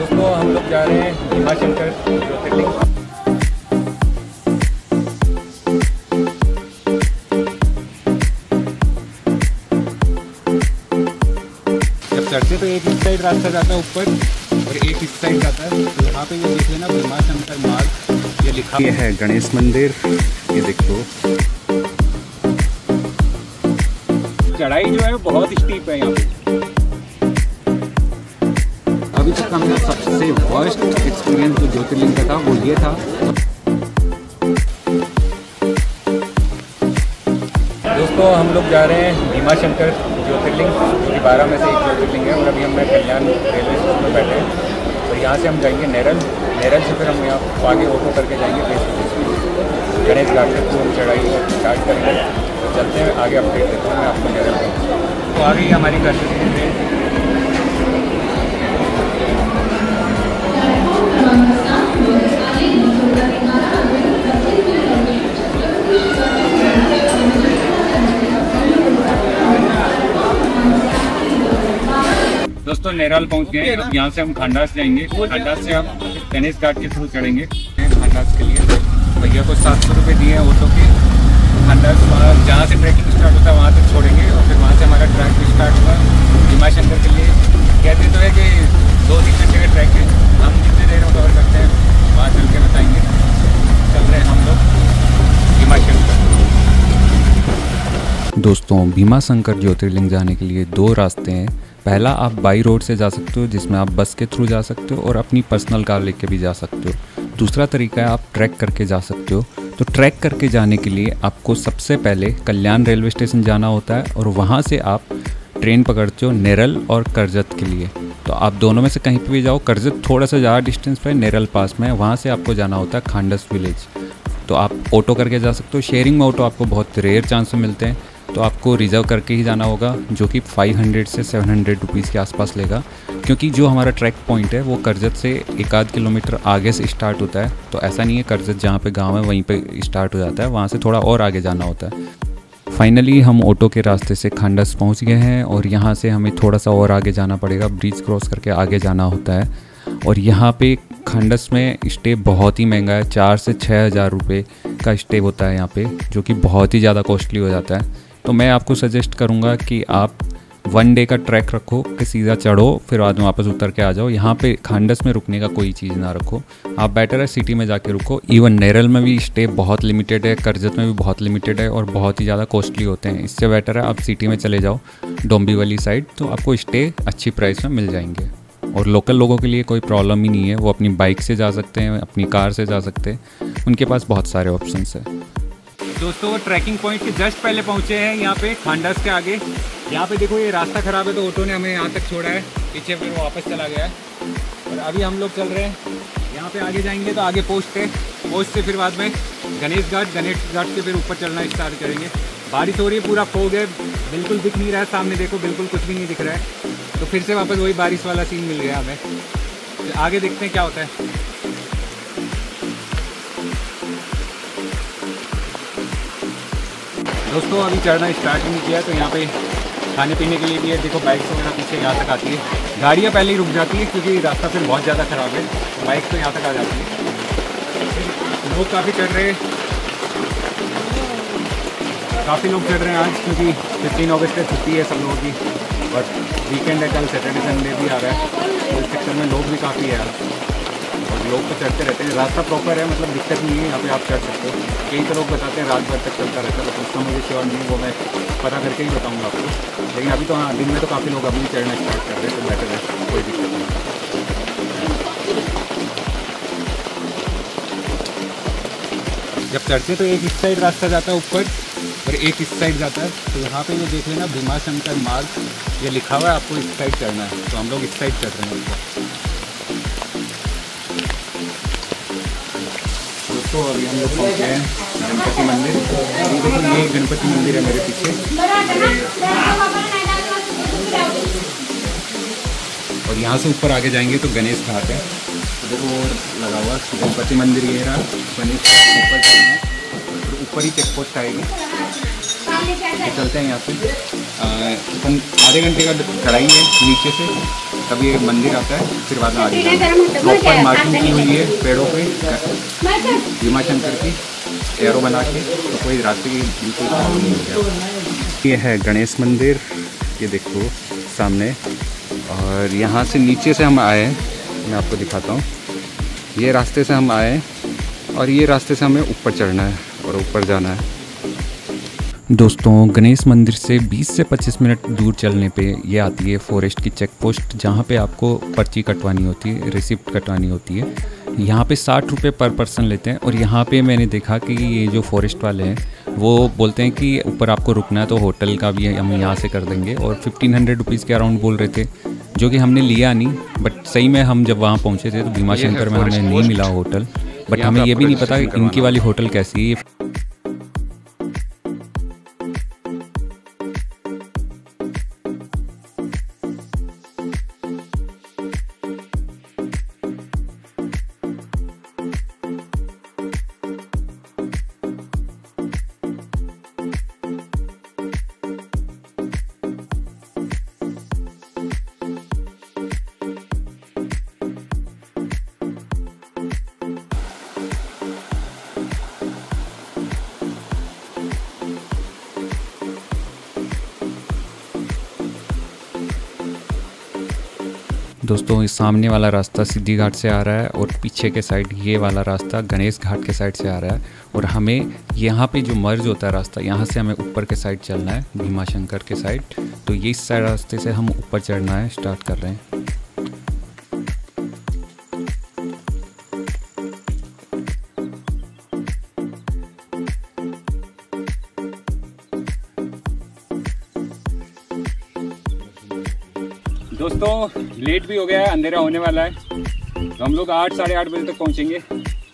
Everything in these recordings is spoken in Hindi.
दोस्तों हम लोग जा रहे हैं भीमा शंकर ज्योतिर्लिंग। जब चढ़ते तो एक इस साइड रास्ता जाता है ऊपर और एक इस साइड जाता है। तो यहाँ पे ये देख लेना भीमा शंकर मार्ग ये लिखा है। गणेश मंदिर ये देखो। चढ़ाई जो है बहुत स्टीप है यहाँ पे। अभी तक का मेरा सबसे वर्स्ट एक्सपीरियंस जो ज्योतिर्लिंग का था वो ये था। दोस्तों हम लोग जा रहे हैं भीमा शंकर ज्योतिर्लिंग, जो कि 12 में से एक ज्योतिर्लिंग है। और अभी हम कल्याण रेलवे स्टेशन में बैठे हैं और यहाँ से हम जाएंगे नेरल से फिर हम यहाँ आगे ऑटो करके जाएंगे फेस गणेश घाट के थ्रू हम चढ़ाई स्टार्ट करेंगे। तो चलते हैं आगे, अपडेट देता हूँ मैं आपको नेरल में। तो आ गई हमारी घर से ट्रेन। दोस्तों नेरल पहुंच गए हैं। अब यहाँ से हम खंडास जाएंगे। खंडास से हम गणेश घाट के थ्रू चढ़ेंगे खंडास के लिए। भैया को 700 रुपये दिए हैं ऑटो के। खंडास जहाँ से ट्रैकिंग स्टार्ट होता है वहाँ तक छोड़ेंगे और फिर वहाँ से हमारा ट्रैक भी स्टार्ट होगा भीमा शंकर के लिए। कहते तो है कि 2-3 घंटे का ट्रैक है, हम जितने देर में कवर करते हैं वहाँ चल के बताएंगे। चल रहे हैं हम लोग भीमा शंकर। दोस्तों भीमा शंकर ज्योतिर्लिंग जाने के लिए 2 रास्ते हैं। पहला आप बाई रोड से जा सकते हो जिसमें आप बस के थ्रू जा सकते हो और अपनी पर्सनल कार लेके भी जा सकते हो। दूसरा तरीका है आप ट्रैक करके जा सकते हो। तो ट्रैक करके जाने के लिए आपको सबसे पहले कल्याण रेलवे स्टेशन जाना होता है और वहाँ से आप ट्रेन पकड़ते हो नेरल और करजत के लिए। तो आप दोनों में से कहीं पर भी जाओ। करजत थोड़ा सा ज़्यादा डिस्टेंस पर है, नेरल पास में है। वहाँ से आपको जाना होता है खांडस विलेज। तो आप ऑटो करके जा सकते हो। शेयरिंग में ऑटो आपको बहुत रेयर चांस में मिलते हैं, तो आपको रिज़र्व करके ही जाना होगा, जो कि 500 से 700 रुपीज़ के आसपास लेगा। क्योंकि जो हमारा ट्रैक पॉइंट है वो करजत से 1-8 किलोमीटर आगे से स्टार्ट होता है। तो ऐसा नहीं है करजत जहाँ पे गांव है वहीं पे स्टार्ट हो जाता है, वहाँ से थोड़ा और आगे जाना होता है। फाइनली हम ऑटो के रास्ते से खंडस पहुँच गए हैं और यहाँ से हमें थोड़ा सा और आगे जाना पड़ेगा। ब्रिज क्रॉस करके आगे जाना होता है। और यहाँ पे खंडस में स्टे बहुत ही महंगा है। 4 से 6 हज़ार रुपये का स्टे होता है यहाँ पे, जो कि बहुत ही ज़्यादा कॉस्टली हो जाता है। तो मैं आपको सजेस्ट करूँगा कि आप 1 डे का ट्रैक रखो कि सीधा चढ़ो फिर बाद में वापस उतर के आ जाओ। यहाँ पे खंडस में रुकने का कोई चीज़ ना रखो। आप बेटर है सिटी में जाके रुको। इवन नेरल में भी स्टे बहुत लिमिटेड है, करजत में भी बहुत लिमिटेड है और बहुत ही ज़्यादा कॉस्टली होते हैं। इससे बेटर है आप सिटी में चले जाओ डोंबिवली साइड, तो आपको स्टे अच्छी प्राइस में मिल जाएंगे। और लोकल लोगों के लिए कोई प्रॉब्लम ही नहीं है, वो अपनी बाइक से जा सकते हैं, अपनी कार से जा सकते हैं। उनके पास बहुत सारे ऑप्शंस है। दोस्तों वो ट्रैकिंग पॉइंट के जस्ट पहले पहुंचे हैं यहाँ पे खंडस के आगे। यहाँ पे देखो ये रास्ता ख़राब है तो ऑटो ने हमें यहाँ तक छोड़ा है, पीछे फिर वो वापस चला गया है। और अभी हम लोग चल रहे हैं यहाँ पे आगे जाएंगे तो आगे पोस्ट है। पोस्ट से फिर बाद में गणेश घाट से फिर ऊपर चलना स्टार्ट करेंगे। बारिश हो रही है, पूरा फोग है, बिल्कुल दिख नहीं रहा है सामने, देखो बिल्कुल कुछ भी नहीं दिख रहा है। तो फिर से वापस वही बारिश वाला सीन मिल गया हमें। तो आगे देखते हैं क्या होता है। दोस्तों अभी चढ़ना स्टार्ट नहीं किया, तो यहाँ पे खाने पीने के लिए भी है। देखो बाइक्स वगैरह पीछे यहाँ तक आती है। गाड़ियाँ पहले ही रुक जाती है क्योंकि रास्ता फिर बहुत ज़्यादा ख़राब है। बाइक तो यहाँ तक आ जाती है। लोग काफ़ी चढ़ रहे हैं, काफ़ी लोग चढ़ रहे हैं आज, क्योंकि 15 अगस्त से छुट्टी है सब लोगों की और वीकेंड है, कल सैटरडे संडे भी आ रहा है। तो इस चक्कर में लोग भी काफ़ी है यार, और लोग तो चढ़ते रहते हैं। रास्ता प्रॉपर है, मतलब दिक्कत नहीं है, यहाँ पे आप चढ़ सकते हो। कई तो लोग बताते हैं रात भर तक चलता रहता है, तो उसका मुझे श्योर नहीं, वो मैं पता करके ही बताऊँगा आपको। लेकिन अभी तो हाँ, दिन में तो काफ़ी लोग अभी चढ़ना स्टार्ट कर रहे हैं, तो बेटर है, कोई दिक्कत नहीं। जब चढ़ते तो एक इस साइड रास्ता जाता है ऊपर और एक इस साइड जाता है। तो यहाँ पे ये देख लेना भीमा शंकर मार्ग ये लिखा हुआ है, आपको इस साइड चढ़ना है। तो हम लोग इस साइड चढ़ रहे हैं। दोस्तों अभी हम लोग पहुँचे हैं गणपति मंदिर। अभी देखो ये गणपति मंदिर है मेरे पीछे, और यहाँ से ऊपर आगे जाएंगे तो गणेश घाट है। तो देखो वो लगा हुआ गणपति मंदिर ये रहा। गणेश ऊपर जाना है, तो ऊपर ही चेक पोस्ट आएगी। तो चलते हैं यहाँ से। आधे घंटे का चढ़ाई है नीचे से, तब ये मंदिर आता है, फिर बाद में आगे प्रॉपर मार्किंग की हुई है पेड़ों पे भीमा शंकर की एरो बना के, तो कोई रास्ते की बिल्कुल प्रॉब्लम नहीं हो गया। ये है गणेश मंदिर, ये देखो सामने, और यहाँ से नीचे से हम आए, मैं आपको दिखाता हूँ। ये रास्ते से हम आए और ये रास्ते से हमें ऊपर चढ़ना है और ऊपर जाना है। दोस्तों, गणेश मंदिर से 20 से 25 मिनट दूर चलने पे ये आती है फॉरेस्ट की चेक पोस्ट, जहाँ पे आपको पर्ची कटवानी होती है, रिसिप्ट कटवानी होती है। यहाँ पे 60 रुपये पर पर्सन लेते हैं। और यहाँ पे मैंने देखा कि ये जो फॉरेस्ट वाले हैं वो बोलते हैं कि ऊपर आपको रुकना है तो होटल का भी हम यहाँ से कर देंगे, और 1500 रुपीज़ के अराउंड बोल रहे थे, जो कि हमने लिया नहीं। बट सही में हम जब वहाँ पहुँचे थे तो भीमा शंकर में हमें नहीं मिला होटल, बट हमें ये भी नहीं पता कि इनकी वाली होटल कैसी है। दोस्तों, इस सामने वाला रास्ता सिद्धि घाट से आ रहा है और पीछे के साइड ये वाला रास्ता गणेश घाट के साइड से आ रहा है। और हमें यहाँ पे जो मर्ज होता है रास्ता, यहाँ से हमें ऊपर के साइड चलना है, भीमा शंकर के साइड। तो ये इस साइड रास्ते से हम ऊपर चढ़ना है, स्टार्ट कर रहे हैं। दोस्तों, लेट भी हो गया है, अंधेरा होने वाला है, तो हम लोग 8 साढ़े 8 बजे तक पहुंचेंगे।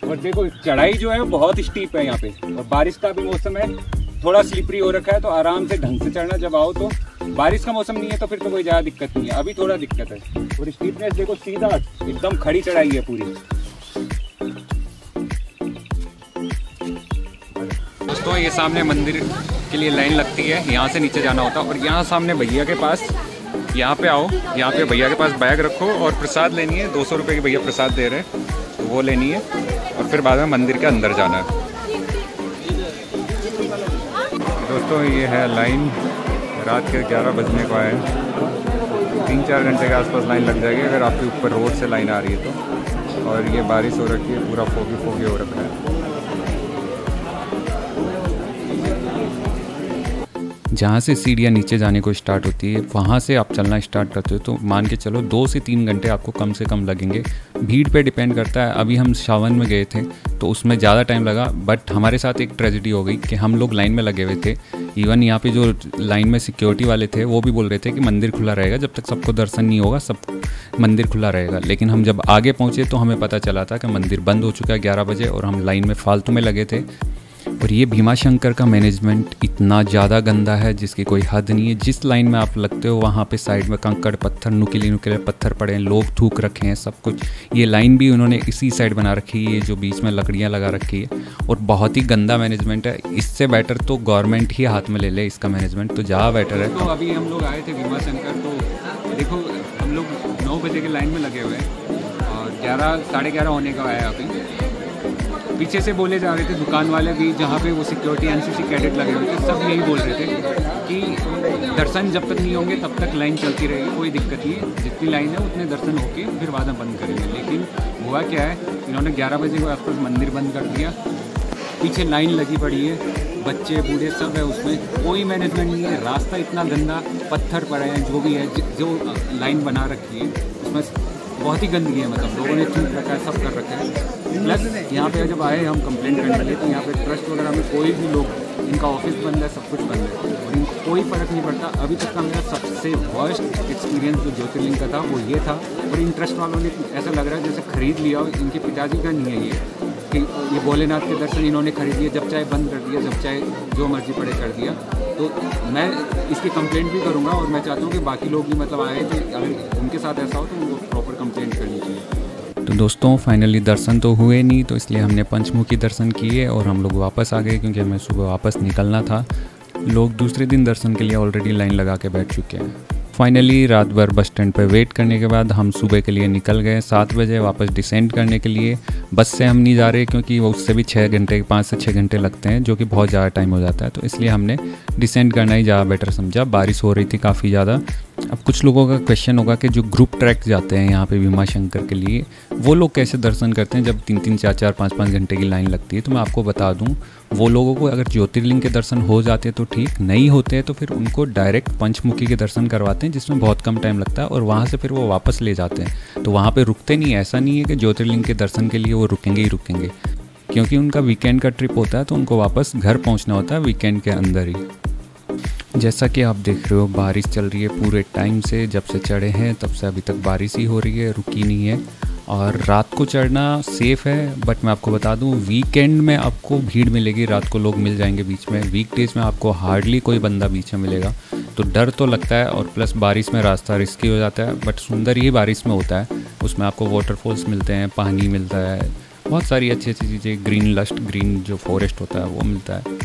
और देखो चढ़ाई जो है बहुत स्टीप है यहाँ पे, और बारिश का भी मौसम है, थोड़ा स्लिपरी हो रखा है, तो आराम से ढंग से चढ़ना। जब आओ तो बारिश का मौसम नहीं है तो फिर तो कोई ज़्यादा दिक्कत नहीं है, अभी थोड़ा दिक्कत है। और स्टीपनेस देखो, सीधा एकदम खड़ी चढ़ाई है पूरी। दोस्तों, ये सामने मंदिर के लिए लाइन लगती है, यहाँ से नीचे जाना होता है। और यहाँ सामने भैया के पास, यहाँ पे आओ, यहाँ पे भैया के पास बैग रखो और प्रसाद लेनी है। 200 रुपये की भैया प्रसाद दे रहे हैं, तो वो लेनी है, और फिर बाद में मंदिर के अंदर जाना है। दोस्तों, ये है लाइन, रात के 11 बजने को आए, 3-4 घंटे के आसपास लाइन लग जाएगी अगर आपके ऊपर रोड से लाइन आ रही है तो। और ये बारिश हो रखी है, पूरा फोगी हो रखा है। जहाँ से सीढ़ियाँ नीचे जाने को स्टार्ट होती है, वहाँ से आप चलना स्टार्ट करते हो तो मान के चलो 2 से 3 घंटे आपको कम से कम लगेंगे। भीड़ पे डिपेंड करता है। अभी हम सावन में गए थे तो उसमें ज़्यादा टाइम लगा, बट हमारे साथ एक ट्रेजेडी हो गई कि हम लोग लाइन में लगे हुए थे। इवन यहाँ पे जो लाइन में सिक्योरिटी वाले थे वो भी बोल रहे थे कि मंदिर खुला रहेगा, जब तक सबको दर्शन नहीं होगा सब मंदिर खुला रहेगा। लेकिन हम जब आगे पहुँचे तो हमें पता चला था कि मंदिर बंद हो चुका है 11 बजे, और हम लाइन में फालतू में लगे थे। और ये भीमा शंकर का मैनेजमेंट इतना ज़्यादा गंदा है जिसकी कोई हद नहीं है। जिस लाइन में आप लगते हो वहाँ पे साइड में कंकड़ पत्थर, नुकीले पत्थर पड़े हैं, लोग थूक रखे हैं, सब कुछ। ये लाइन भी उन्होंने इसी साइड बना रखी है, जो बीच में लकड़ियाँ लगा रखी है, और बहुत ही गंदा मैनेजमेंट है। इससे बेटर तो गवर्नमेंट ही हाथ में ले ले इसका मैनेजमेंट, तो ज़्यादा बेटर है। तो अभी हम लोग आए थे भीमा शंकर, तो देखो हम लोग 9 बजे के लाइन में लगे हुए हैं और 11 साढ़े 11 होने का आया अभी। पीछे से बोले जा रहे थे दुकान वाले भी, जहाँ पे वो सिक्योरिटी एनसीसी कैडेट लगे हुए थे, सब यही बोल रहे थे कि दर्शन जब तक नहीं होंगे तब तक लाइन चलती रहेगी, कोई दिक्कत नहीं है, जितनी लाइन है उतने दर्शन होके फिर बाद में बंद करेंगे। लेकिन हुआ क्या है, इन्होंने 11 बजे के आसपास मंदिर बंद कर दिया। पीछे लाइन लगी पड़ी है, बच्चे बूढ़े सब है, उसमें कोई मैनेजमेंट नहीं है। रास्ता इतना गंदा, पत्थर पड़े हैं, जो भी है, जो लाइन बना रखी है उसमें बहुत ही गंदगी है, मतलब लोगों ने थूक रखा है, सब कर रखा है। प्लस यहाँ पे जब आए हम कंप्लेंट करने लगे तो यहाँ पे ट्रस्ट वगैरह में कोई भी लोग, इनका ऑफिस बंद है, सब कुछ बंद है, और इनको कोई फ़र्क नहीं पड़ता। अभी तक का मेरा सबसे वर्स्ट एक्सपीरियंस जो ज्योतिर्लिंग का था वो ये था। और इन ट्रस्ट वालों ने ऐसा लग रहा है जैसे खरीद लिया हो, इनके पिताजी का नहीं है ये, कि ये भोलेनाथ के दर्शन इन्होंने खरीद लिए, जब चाहे बंद कर दिया, जब चाहे जो मर्जी पड़े कर दिया। तो मैं इसकी कंप्लेंट भी करूँगा, और मैं चाहता हूँ कि बाकी लोग भी मतलब आए थे, अगर उनके साथ ऐसा हो तो उनको प्रॉपर कंप्लेंट करनी चाहिए। तो दोस्तों, फाइनली दर्शन तो हुए नहीं, तो इसलिए हमने पंचमुखी दर्शन किए और हम लोग वापस आ गए, क्योंकि हमें सुबह वापस निकलना था। लोग दूसरे दिन दर्शन के लिए ऑलरेडी लाइन लगा के बैठ चुके हैं। फाइनली रात भर बस स्टैंड पर वेट करने के बाद हम सुबह के लिए निकल गए 7 बजे वापस डिसेंड करने के लिए। बस से हम नहीं जा रहे क्योंकि वो उससे भी 6 घंटे 5 से 6 घंटे लगते हैं, जो कि बहुत ज़्यादा टाइम हो जाता है, तो इसलिए हमने डिसेंड करना ही ज़्यादा बेटर समझा। बारिश हो रही थी काफ़ी ज़्यादा। अब कुछ लोगों का क्वेश्चन होगा कि जो ग्रुप ट्रैक जाते हैं यहाँ पे भीमा शंकर के लिए, वो लोग कैसे दर्शन करते हैं जब 3-3 4-4 5-5 घंटे की लाइन लगती है। तो मैं आपको बता दूँ, वो लोगों को अगर ज्योतिर्लिंग के दर्शन हो जाते हैं तो ठीक, नहीं होते हैं तो फिर उनको डायरेक्ट पंचमुखी के दर्शन करवाते हैं, जिसमें बहुत कम टाइम लगता है, और वहाँ से फिर वो वापस ले जाते हैं। तो वहाँ पे रुकते नहीं, ऐसा नहीं है कि ज्योतिर्लिंग के दर्शन के लिए वो रुकेंगे ही रुकेंगे, क्योंकि उनका वीकेंड का ट्रिप होता है, तो उनको वापस घर पहुँचना होता है वीकेंड के अंदर ही। जैसा कि आप देख रहे हो, बारिश चल रही है पूरे टाइम से, जब से चढ़े हैं तब से अभी तक बारिश ही हो रही है, रुकी नहीं है। और रात को चढ़ना सेफ़ है, बट मैं आपको बता दूं, वीकेंड में आपको भीड़ मिलेगी, रात को लोग मिल जाएंगे बीच में। वीकडेज में आपको हार्डली कोई बंदा बीच में मिलेगा, तो डर तो लगता है, और प्लस बारिश में रास्ता रिस्की हो जाता है, बट सुंदर ही बारिश में होता है। उसमें आपको वाटरफॉल्स मिलते हैं, पानी मिलता है, बहुत सारी अच्छी अच्छी चीज़ें, ग्रीन लस्ट ग्रीन जो फॉरेस्ट होता है वो मिलता है।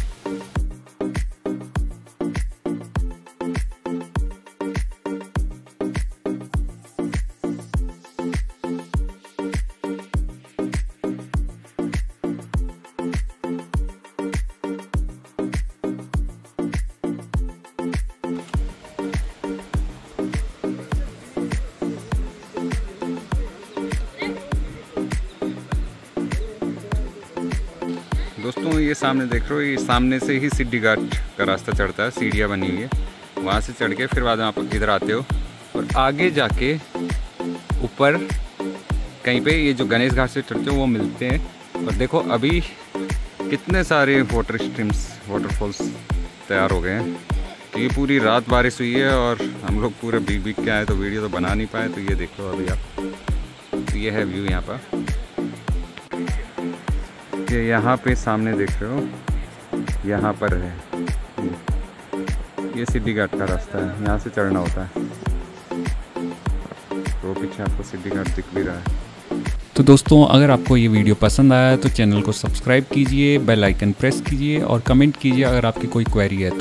दोस्तों ये सामने देख रहे हो, ये सामने से ही सिद्धि घाट का रास्ता चढ़ता है, सीढ़ियाँ बनी हुई है, वहाँ से चढ़ के फिर बाद में आप इधर आते हो, और आगे जाके ऊपर कहीं पे ये जो गणेश घाट से चढ़ते हो वो मिलते हैं। और देखो अभी कितने सारे वाटर स्ट्रीम्स वाटरफॉल्स तैयार हो गए हैं, तो ये पूरी रात बारिश हुई है और हम लोग पूरे भीग के आए, तो वीडियो तो बना नहीं पाए। तो ये देख लो अभी आप, तो ये है व्यू यहाँ पर, ये यहाँ पे सामने देख रहे हो, यहाँ पर है ये सिद्धि घाट का रास्ता है, यहाँ से चढ़ना होता है। तो पीछे आपको सिद्धि घाट दिख भी रहा है। तो दोस्तों, अगर आपको ये वीडियो पसंद आया है तो चैनल को सब्सक्राइब कीजिए, बेल आइकन प्रेस कीजिए और कमेंट कीजिए अगर आपकी कोई क्वेरी है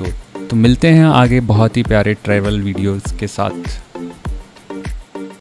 तो मिलते हैं आगे बहुत ही प्यारे ट्रैवल वीडियोस के साथ।